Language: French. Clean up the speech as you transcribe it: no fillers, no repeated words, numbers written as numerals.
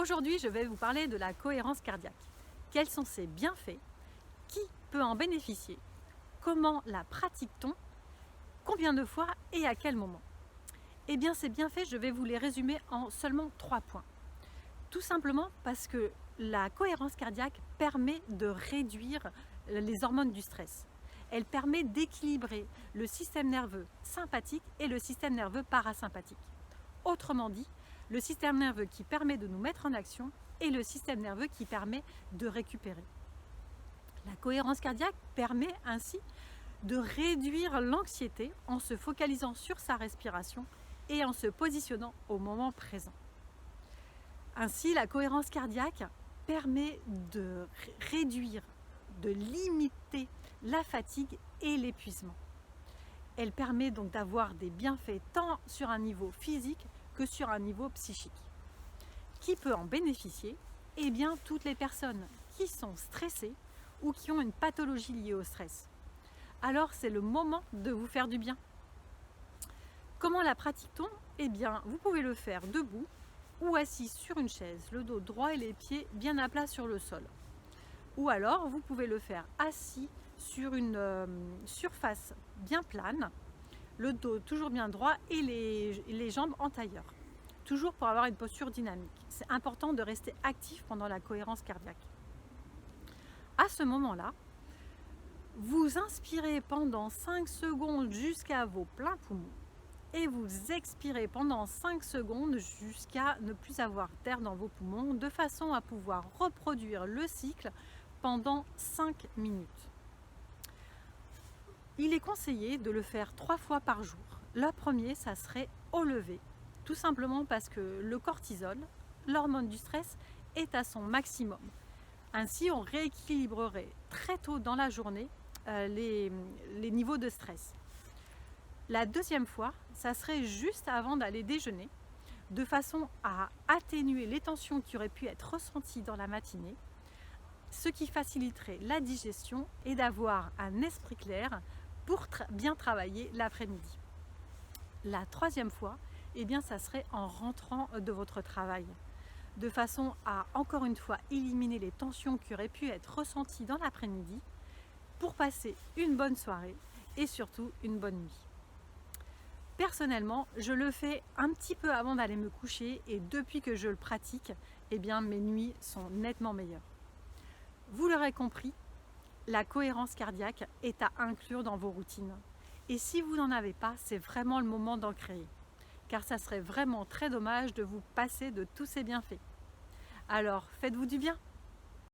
Aujourd'hui, je vais vous parler de la cohérence cardiaque. Quels sont ses bienfaits? Qui peut en bénéficier? Comment la pratique-t-on? Combien de fois et à quel moment? Eh bien, ces bienfaits, je vais vous les résumer en seulement 3 points. Tout simplement parce que la cohérence cardiaque permet de réduire les hormones du stress. Elle permet d'équilibrer le système nerveux sympathique et le système nerveux parasympathique. Autrement dit, le système nerveux qui permet de nous mettre en action et le système nerveux qui permet de récupérer. La cohérence cardiaque permet ainsi de réduire l'anxiété en se focalisant sur sa respiration et en se positionnant au moment présent. Ainsi, la cohérence cardiaque permet de réduire, de limiter la fatigue et l'épuisement. Elle permet donc d'avoir des bienfaits tant sur un niveau physique que sur un niveau psychique. Qui peut en bénéficier? Eh bien, toutes les personnes qui sont stressées ou qui ont une pathologie liée au stress. Alors, c'est le moment de vous faire du bien. Comment la pratique-t-on? Eh bien, vous pouvez le faire debout ou assis sur une chaise, le dos droit et les pieds bien à plat sur le sol. Ou alors, vous pouvez le faire assis sur une surface bien plane, le dos toujours bien droit et les jambes en tailleur. Toujours pour avoir une posture dynamique. C'est important de rester actif pendant la cohérence cardiaque. À ce moment-là, vous inspirez pendant 5 secondes jusqu'à vos pleins poumons et vous expirez pendant 5 secondes jusqu'à ne plus avoir d'air dans vos poumons de façon à pouvoir reproduire le cycle pendant 5 minutes. Il est conseillé de le faire 3 fois par jour. Le premier, ça serait au lever, tout simplement parce que le cortisol, l'hormone du stress, est à son maximum. Ainsi, on rééquilibrerait très tôt dans la journée les niveaux de stress. La deuxième fois, ça serait juste avant d'aller déjeuner, de façon à atténuer les tensions qui auraient pu être ressenties dans la matinée, ce qui faciliterait la digestion et d'avoir un esprit clair pour bien travailler l'après-midi. La troisième fois, eh bien, ça serait en rentrant de votre travail, de façon à, encore une fois, éliminer les tensions qui auraient pu être ressenties dans l'après-midi pour passer une bonne soirée et surtout une bonne nuit. Personnellement, je le fais un petit peu avant d'aller me coucher et depuis que je le pratique, eh bien, mes nuits sont nettement meilleures. Vous l'aurez compris, la cohérence cardiaque est à inclure dans vos routines. Et si vous n'en avez pas, c'est vraiment le moment d'en créer. Car ça serait vraiment très dommage de vous passer de tous ces bienfaits. Alors, faites-vous du bien!